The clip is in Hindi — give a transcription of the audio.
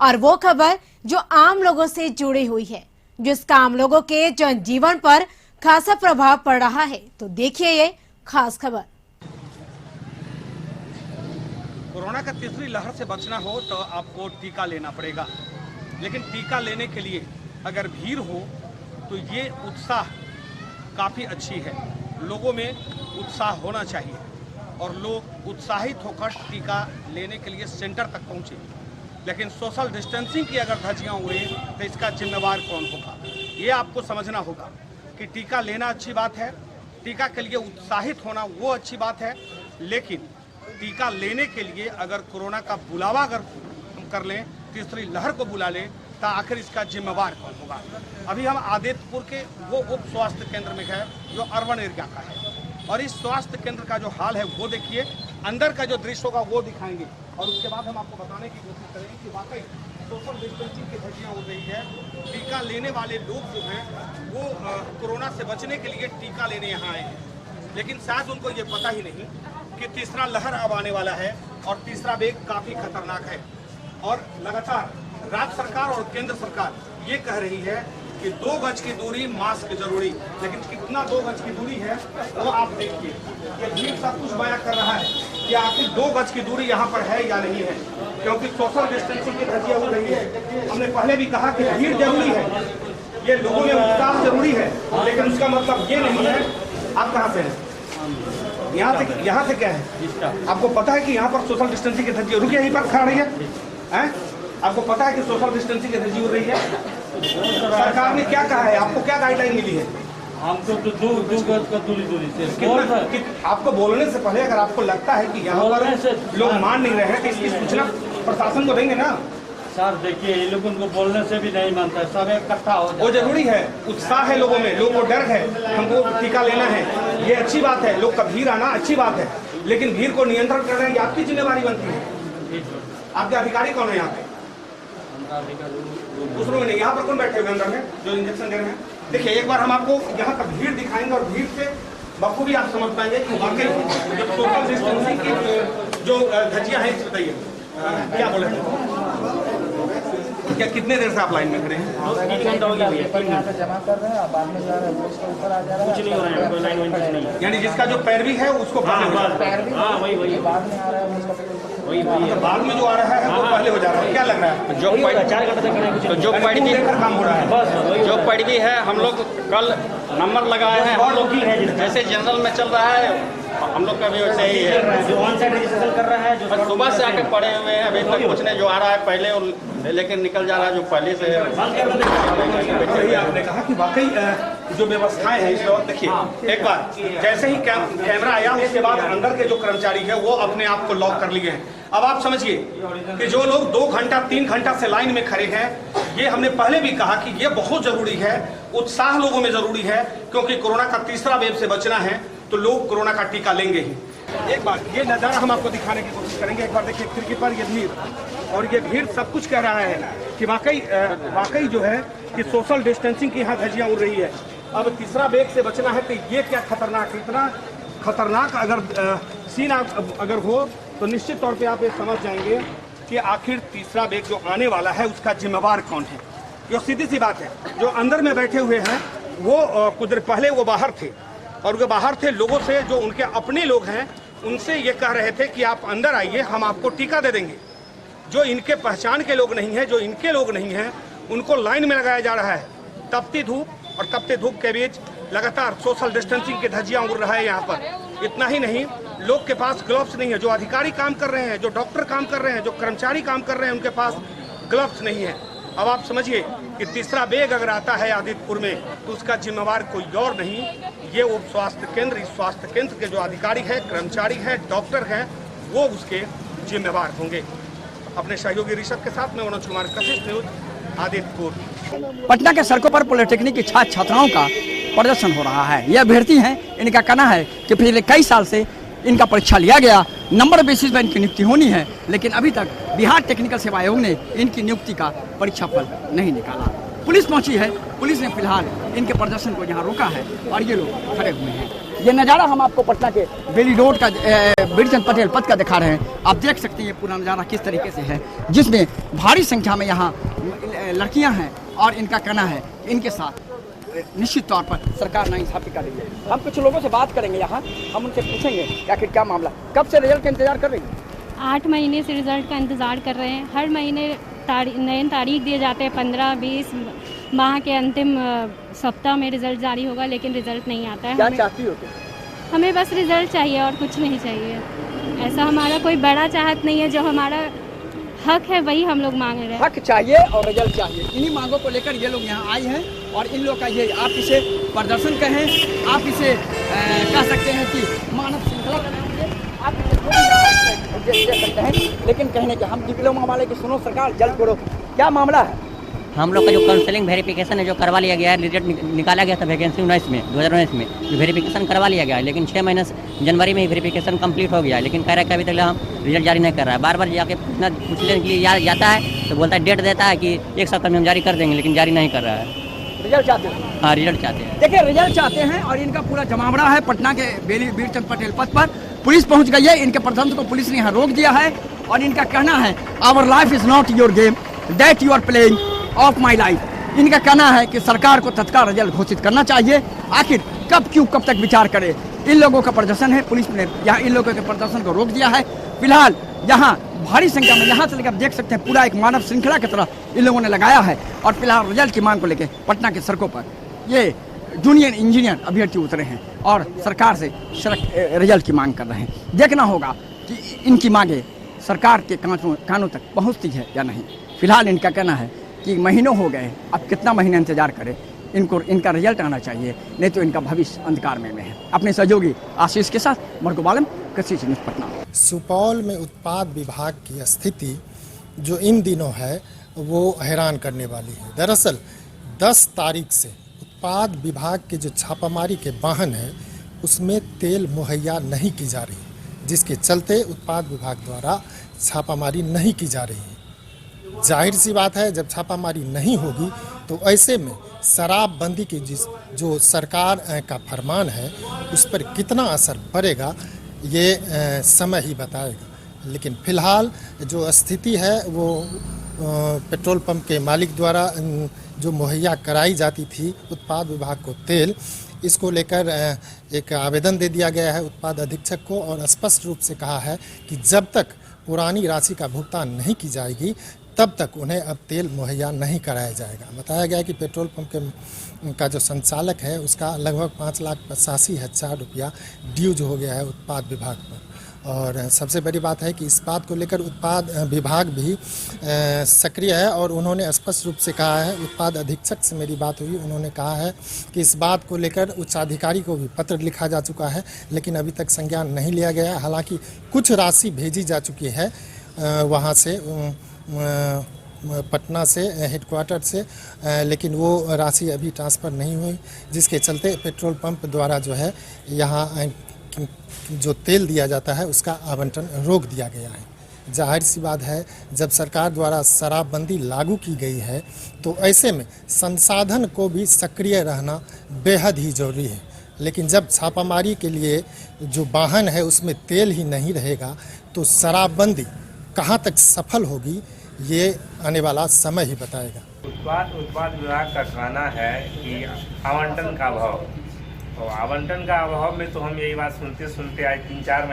और वो खबर जो आम लोगों से जुड़ी हुई है, जिसका आम लोगों के जनजीवन पर खासा प्रभाव पड़ रहा है। तो देखिए ये खास खबर। कोरोना का तीसरी लहर से बचना हो तो आपको टीका लेना पड़ेगा, लेकिन टीका लेने के लिए अगर भीड़ हो तो ये उत्साह काफ़ी अच्छी है। लोगों में उत्साह होना चाहिए और लोग उत्साहित होकर टीका लेने के लिए सेंटर तक पहुँचे। लेकिन सोशल डिस्टेंसिंग की अगर धज्जियाँ उड़े तो इसका जिम्मेवार कौन होगा, ये आपको समझना होगा कि टीका लेना अच्छी बात है, टीका के लिए उत्साहित होना वो अच्छी बात है, लेकिन टीका लेने के लिए अगर कोरोना का बुलावा अगर हम कर लें, तीसरी लहर को बुला लें, तो आखिर इसका जिम्मेवार कौन होगा। अभी हम आदित्यपुर के वो उप स्वास्थ्य केंद्र में है जो अर्बन एरिया का है, और इस स्वास्थ्य केंद्र का जो हाल है वो देखिए, अंदर का जो दृश्य होगा वो दिखाएंगे और उसके बाद हम आपको बताने की कोशिश करेंगे कि वाकई सोशल डिस्टेंसिंग की धज्जियाँ उड़ रही है। टीका लेने वाले लोग जो हैं वो कोरोना से बचने के लिए टीका लेने यहाँ आए हैं, लेकिन शायद उनको ये पता ही नहीं कि तीसरा लहर अब आने वाला है और तीसरा वेग काफ़ी खतरनाक है। और लगातार राज्य सरकार और केंद्र सरकार ये कह रही है कि 2 गज की दूरी, मास्क जरूरी, लेकिन कितना 2 गज की दूरी है वो आप देखिए। ये भीड़ सब कुछ बयां कर रहा है कि आखिर 2 गज की दूरी यहाँ पर है या नहीं है, क्योंकि सोशल डिस्टेंसिंग की धज्जियाँ उड़ रही है। हमने पहले भी कहा कि भीड़ जरूरी है, ये लोगों में उत्साह जरूरी है, लेकिन उसका मतलब ये नहीं है। आप कहाँ से हैं? यहाँ से क्या है? आपको पता है कि यहाँ पर सोशल डिस्टेंसिंग की धज्जियाँ रुकिए, यहीं पर खड़ा रही है? आपको पता है कि सोशल डिस्टेंसिंग की धज्जी उड़ रही है? सरकार ने क्या कहा है? आपको क्या गाइडलाइन मिली है? हमको तो 2 गज का दूरी से। आपको बोलने से पहले अगर आपको लगता है कि यहाँ पर लोग मान नहीं रहे हैं तो इसकी सूचना प्रशासन को देंगे ना? सर देखिए, ये लोग उनको बोलने से भी नहीं मानता है, सब इकट्ठा हो जाता है। वो जरूरी है, उत्साह है लोगों में, लोगों को डर है, हमको टीका लेना है, ये अच्छी बात है। लोग का भीड़ आना अच्छी बात है, लेकिन भीड़ को नियंत्रण करना ये आपकी जिम्मेवारी बनती है। आपके अधिकारी कौन है यहाँ पे? दूसरों में नहीं, यहाँ पर कौन बैठे हुए अंदर में जो इंजेक्शन दे रहे हैं? देखिए, एक बार हम आपको यहाँ का भीड़ दिखाएंगे और भीड़ से बखूबी आप समझ पाएंगे कि वाकई जो सोशल डिस्टेंसिंग की जो धज्जियाँ हैं, इस बताइए क्या बोले थे? क्या कितने देर से आप लाइन में खड़े हैं? जमा कर रहे हैं, बाद में जा रहे हैं, उसके ऊपर आ जा रहा है, कुछ नहीं हो रहा है। यानी जिसका जो पैरवी है उसको वही बाद में आ रहा है, उसका वही बाद में जो आ रहा है वो पहले हो जा रहा है। क्या लग रहा है? जो 4 घंटे तक जो पैरवी काम हो रहा है, जो पैरवी है, हम लोग कल नंबर लगाए हैं। हम लोग जैसे जनरल में चल रहा है, हम लोग का भी वैसे ही है। जो ऑन साइड रजिस्ट्रेशन कर रहा है, जो सुबह से आके पड़े हुए हैं, अभी तक कुछ नहीं। जो आ रहा है पहले और लेकिन निकल जा रहा है जो पहले से है। आपने कहा कि वाकई जो व्यवस्थाएं हैं इस वक्त देखिए, एक बार जैसे ही कैमरा आया उसके बाद अंदर के जो कर्मचारी है वो अपने आप को लॉक कर लिए हैं। अब आप समझिए कि जो लोग 2 घंटा 3 घंटा से लाइन में खड़े हैं, ये हमने पहले भी कहा कि ये बहुत जरूरी है, उत्साह लोगों में जरूरी है, क्योंकि कोरोना का तीसरा वेव से बचना है तो लोग कोरोना का टीका लेंगे ही। एक बार ये नज़ारा हम आपको दिखाने की कोशिश करेंगे। एक बार देखिए खिड़की पर ये भीड़, और ये भीड़ सब कुछ कह रहा है कि वाकई जो है कि सोशल डिस्टेंसिंग की यहाँ धज्जियाँ उड़ रही है। अब तीसरा वेव से बचना है तो ये क्या खतरनाक, इतना खतरनाक अगर सीन अगर हो तो निश्चित तौर पे आप ये समझ जाएंगे कि आखिर तीसरा वेग जो आने वाला है उसका जिम्मेवार कौन है। ये सीधी सी बात है, जो अंदर में बैठे हुए हैं वो कुछ पहले वो बाहर थे, और वो बाहर थे लोगों से, जो उनके अपने लोग हैं उनसे ये कह रहे थे कि आप अंदर आइए, हम आपको टीका दे देंगे। जो इनके पहचान के लोग नहीं हैं, जो इनके लोग नहीं हैं, उनको लाइन में लगाया जा रहा है। तपती धूप और तपते धूप के बीच लगातार सोशल डिस्टेंसिंग की धज्जियाँ उड़ रहा है यहाँ पर। इतना ही नहीं, लोग के पास ग्लव्स नहीं है। जो अधिकारी काम कर रहे हैं, जो डॉक्टर काम कर रहे हैं, जो कर्मचारी काम कर रहे हैं, उनके पास ग्लव्स नहीं है। अब आप समझिए कि तीसरा वेग अगर आता है आदित्यपुर में तो उसका जिम्मेवार कोई और नहीं, ये उप स्वास्थ्य केंद्र, इस स्वास्थ्य केंद्र के जो अधिकारी हैं, कर्मचारी हैं, डॉक्टर हैं, वो उसके जिम्मेवार होंगे। अपने सहयोगी ऋषभ के साथ मैं मनोज कुमार, कशिश न्यूज, आदित्यपुर। पटना के सड़कों पर पॉलिटेक्निक की छात्र छात्राओं का प्रदर्शन हो रहा है। यह अभ्यर्थी हैं, इनका कहना है कि पिछले कई साल से इनका परीक्षा लिया गया, नंबर बेसिस पर इनकी नियुक्ति होनी है, लेकिन अभी तक बिहार टेक्निकल सेवा आयोग ने इनकी नियुक्ति का परीक्षा फल नहीं निकाला। पुलिस पहुंची है, पुलिस ने फिलहाल इनके प्रदर्शन को यहाँ रोका है और ये लोग खड़े हुए हैं। ये नज़ारा हम आपको पटना के बेली रोड का बीरचंद पटेल पथ का दिखा रहे हैं। आप देख सकते हैं ये पूरा नज़ारा किस तरीके से है, जिसमें भारी संख्या में यहाँ लड़कियाँ हैं और इनका कहना है इनके साथ निश्चित तौर पर सरकार नाइंसाफी कर रही है। हम कुछ लोगों से बात करेंगे यहाँ, हम उनसे पूछेंगे कि आखिर क्या मामला, कब से रिजल्ट का इंतजार कर रही है? 8 महीने से रिज़ल्ट का इंतज़ार कर रहे हैं। हर महीने नए तारीख दिए जाते हैं, 15-20 माह के अंतिम सप्ताह में रिज़ल्ट जारी होगा, लेकिन रिज़ल्ट नहीं आता है। क्या चाहती हो? हमें बस रिज़ल्ट चाहिए और कुछ नहीं चाहिए। ऐसा हमारा कोई बड़ा चाहत नहीं है, जो हमारा हक है वही हम लोग मांग रहे हैं। हक चाहिए और रिजल्ट चाहिए, इन्हीं मांगों को लेकर ये लोग यहाँ आए हैं। और इन लोग का ये, आप इसे प्रदर्शन कहें, आप इसे कह सकते हैं कि मानव श्रृंखला का नाम है, आप इसे कोई दे सकते हैं, लेकिन कहने के हम डिप्लोमा वाले की सुनो सरकार जल्द करो, क्या मामला है? हम लोग का जो काउंसलिंग वेरिफिकेशन है जो करवा लिया गया है, रिजल्ट निकाला गया था वैकेंसी 2019 में जो वेरिफिकेशन करवा लिया गया है, लेकिन 6 महीने जनवरी में ही वेरिफिकेशन कंप्लीट हो गया है, लेकिन कह रहा है कि अभी तक हम रिजल्ट जारी नहीं कर रहा है। बार बार जाके पूछने के लिए जाता है तो बोलता है डेट देता है कि 1 सप्ताह में हम जारी कर देंगे, लेकिन जारी नहीं कर रहा है। रिजल्ट चाहते हैं? हाँ, रिजल्ट चाहते हैं। देखिए रिजल्ट चाहते हैं और इनका पूरा जमावड़ा है पटना के बेली बीरचंद पटेल पथ पर। पुलिस पहुंच गई है, इनके प्रदर्शन को पुलिस ने यहाँ रोक दिया है और इनका कहना है our life is not your game that you are playing of my life. इनका कहना है कि सरकार को तत्काल रिजल्ट घोषित करना चाहिए। आखिर कब तक विचार करे? इन लोगों का प्रदर्शन है, पुलिस ने यहाँ इन लोगों के प्रदर्शन को रोक दिया है। फिलहाल यहाँ भारी संख्या में, यहाँ से लेकर देख सकते हैं पूरा एक मानव श्रृंखला की तरह इन लोगों ने लगाया है और फिलहाल रिजल्ट की मांग को लेकर पटना के सड़कों पर ये जूनियर इंजीनियर अभ्यर्थी उतरे हैं और सरकार से रिजल्ट की मांग कर रहे हैं। देखना होगा कि इनकी मांगे सरकार के कानों तक पहुँचती है या नहीं। फिलहाल इनका कहना है कि महीनों हो गए, अब कितना महीना इंतजार करें, इनका रिजल्ट आना चाहिए, नहीं तो इनका भविष्य अंधकार में है। अपने सहयोगी आशीष के साथ मरगो बालम, कृषि न्यूज़ पटना। सुपौल में उत्पाद विभाग की स्थिति जो इन दिनों है वो हैरान करने वाली है। दरअसल 10 तारीख से उत्पाद विभाग के जो छापामारी के वाहन है उसमें तेल मुहैया नहीं की जा रही, जिसके चलते उत्पाद विभाग द्वारा छापामारी नहीं की जा रही है। जाहिर सी बात है, जब छापामारी नहीं होगी तो ऐसे में शराबबंदी की जो सरकार का फरमान है उस पर कितना असर पड़ेगा ये समय ही बताएगा। लेकिन फिलहाल जो स्थिति है वो पेट्रोल पंप के मालिक द्वारा जो मुहैया कराई जाती थी उत्पाद विभाग को तेल, इसको लेकर एक आवेदन दे दिया गया है उत्पाद अधीक्षक को और स्पष्ट रूप से कहा है कि जब तक पुरानी राशि का भुगतान नहीं की जाएगी तब तक उन्हें अब तेल मुहैया नहीं कराया जाएगा। बताया गया है कि पेट्रोल पंप का जो संचालक है उसका लगभग 5,85,000 रुपया ड्यूज हो गया है उत्पाद विभाग पर। और सबसे बड़ी बात है कि इस बात को लेकर उत्पाद विभाग भी सक्रिय है और उन्होंने स्पष्ट रूप से कहा है, उत्पाद अधीक्षक से मेरी बात हुई, उन्होंने कहा है कि इस बात को लेकर उच्चाधिकारी को भी पत्र लिखा जा चुका है, लेकिन अभी तक संज्ञान नहीं लिया गया। हालांकि कुछ राशि भेजी जा चुकी है वहाँ से पटना से हेडक्वार्टर से, लेकिन वो राशि अभी ट्रांसफ़र नहीं हुई, जिसके चलते पेट्रोल पंप द्वारा जो है यहाँ जो तेल दिया जाता है उसका आवंटन रोक दिया गया है। जाहिर सी बात है, जब सरकार द्वारा शराबबंदी लागू की गई है तो ऐसे में संसाधन को भी सक्रिय रहना बेहद ही ज़रूरी है। लेकिन जब छापामारी के लिए जो वाहन है उसमें तेल ही नहीं रहेगा तो शराबबंदी कहाँ तक सफल होगी ये आने वाला समय ही बताएगा। उत्पाद विभाग का कहना है कि आवंटन का अभाव, और आवंटन का अभाव में तो हम यही बात सुनते आए 3-4